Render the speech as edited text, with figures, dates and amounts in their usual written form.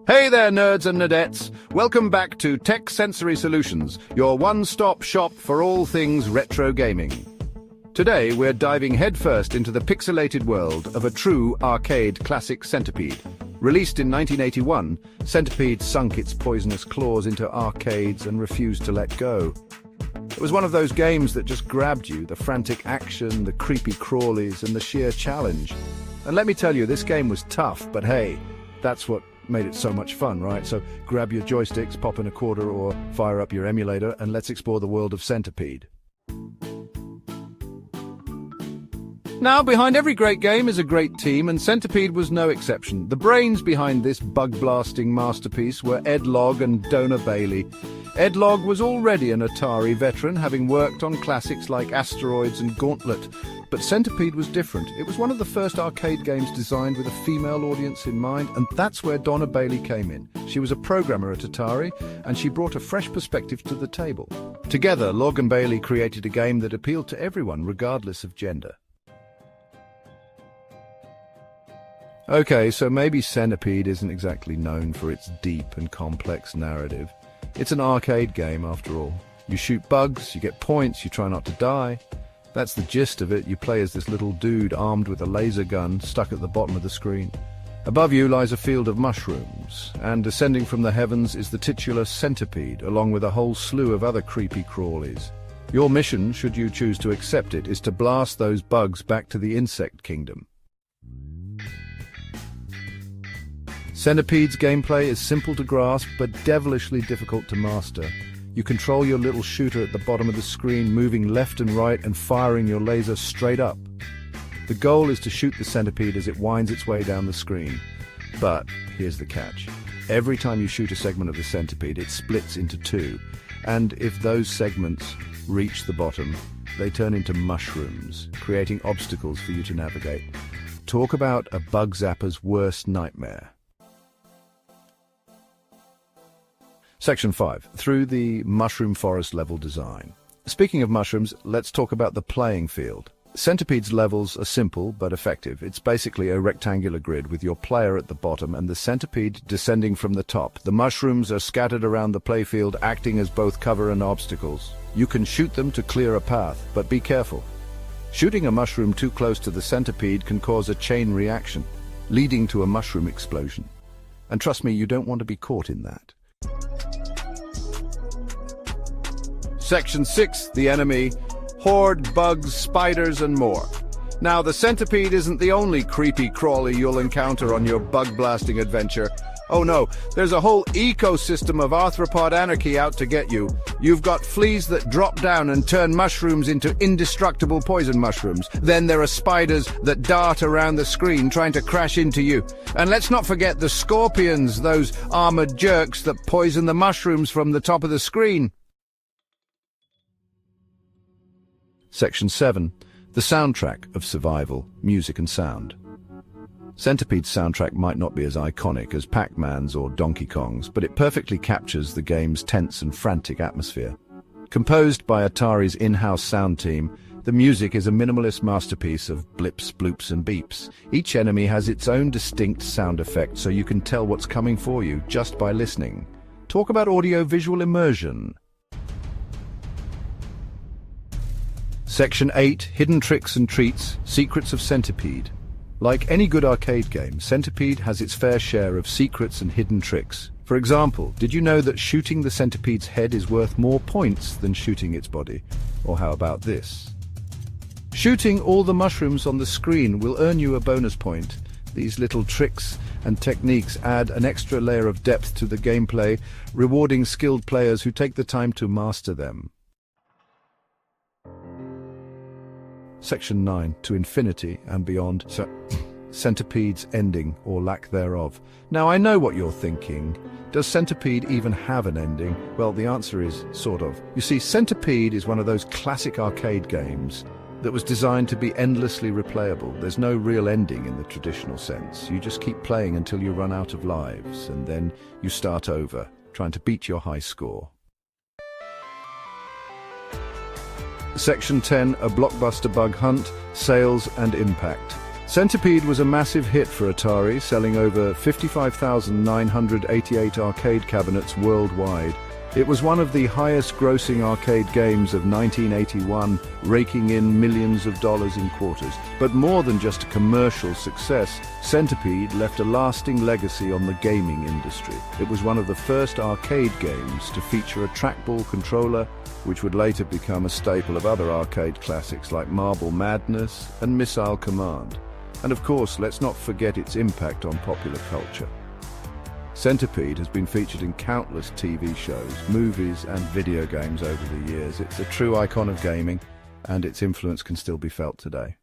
Hey there, nerds and nerdettes. Welcome back to Tech Sensory Solutions, your one-stop shop for all things retro gaming. Today, we're diving headfirst into the pixelated world of a true arcade classic Centipede. Released in 1981, Centipede sunk its poisonous claws into arcades and refused to let go. It was one of those games that just grabbed you, the frantic action, the creepy crawlies, and the sheer challenge. And let me tell you, this game was tough, but hey, that's what made it so much fun, right? So grab your joysticks, pop in a quarter, or fire up your emulator, and let's explore the world of Centipede. Now, behind every great game is a great team, and Centipede was no exception. The brains behind this bug-blasting masterpiece were Ed Logg and Donna Bailey. Ed Logg was already an Atari veteran, having worked on classics like Asteroids and Gauntlet. But Centipede was different. It was one of the first arcade games designed with a female audience in mind, and that's where Donna Bailey came in. She was a programmer at Atari, and she brought a fresh perspective to the table. Together, Logg and Bailey created a game that appealed to everyone, regardless of gender. Okay, so maybe Centipede isn't exactly known for its deep and complex narrative. It's an arcade game, after all. You shoot bugs, you get points, you try not to die. That's the gist of it. You play as this little dude armed with a laser gun stuck at the bottom of the screen. Above you lies a field of mushrooms, and descending from the heavens is the titular Centipede, along with a whole slew of other creepy crawlies. Your mission, should you choose to accept it, is to blast those bugs back to the insect kingdom. Centipede's gameplay is simple to grasp, but devilishly difficult to master. You control your little shooter at the bottom of the screen, moving left and right and firing your laser straight up. The goal is to shoot the Centipede as it winds its way down the screen. But here's the catch. Every time you shoot a segment of the Centipede, it splits into two. And if those segments reach the bottom, they turn into mushrooms, creating obstacles for you to navigate. Talk about a bug zapper's worst nightmare. Section 5. Through the mushroom forest level design. Speaking of mushrooms, let's talk about the playing field. Centipede's levels are simple but effective. It's basically a rectangular grid with your player at the bottom and the Centipede descending from the top. The mushrooms are scattered around the playfield, acting as both cover and obstacles. You can shoot them to clear a path, but be careful. Shooting a mushroom too close to the Centipede can cause a chain reaction, leading to a mushroom explosion. And trust me, you don't want to be caught in that. Section 6, the enemy, horde, bugs, spiders, and more. Now, the Centipede isn't the only creepy crawly you'll encounter on your bug-blasting adventure. Oh no, there's a whole ecosystem of arthropod anarchy out to get you. You've got fleas that drop down and turn mushrooms into indestructible poison mushrooms. Then there are spiders that dart around the screen trying to crash into you. And let's not forget the scorpions, those armored jerks that poison the mushrooms from the top of the screen. Section 7. The soundtrack of survival, music and sound. Centipede's soundtrack might not be as iconic as Pac-Man's or Donkey Kong's, but it perfectly captures the game's tense and frantic atmosphere. Composed by Atari's in-house sound team, the music is a minimalist masterpiece of blips, bloops and beeps. Each enemy has its own distinct sound effect, so you can tell what's coming for you just by listening. Talk about audio-visual immersion. Section 8. Hidden Tricks and Treats, Secrets of Centipede. Like any good arcade game, Centipede has its fair share of secrets and hidden tricks. For example, did you know that shooting the Centipede's head is worth more points than shooting its body? Or how about this? Shooting all the mushrooms on the screen will earn you a bonus point. These little tricks and techniques add an extra layer of depth to the gameplay, rewarding skilled players who take the time to master them. Section 9. To Infinity and Beyond. Centipede's ending, or lack thereof. Now, I know what you're thinking. Does Centipede even have an ending? Well, the answer is sort of. You see, Centipede is one of those classic arcade games that was designed to be endlessly replayable. There's no real ending in the traditional sense. You just keep playing until you run out of lives, and then you start over, trying to beat your high score. Section 10, a blockbuster bug hunt, sales and impact. Centipede was a massive hit for Atari, selling over 55,988 arcade cabinets worldwide. It was one of the highest-grossing arcade games of 1981, raking in millions of dollars in quarters. But more than just a commercial success, Centipede left a lasting legacy on the gaming industry. It was one of the first arcade games to feature a trackball controller, which would later become a staple of other arcade classics like Marble Madness and Missile Command. And of course, let's not forget its impact on popular culture. Centipede has been featured in countless TV shows, movies and video games over the years. It's a true icon of gaming, and its influence can still be felt today.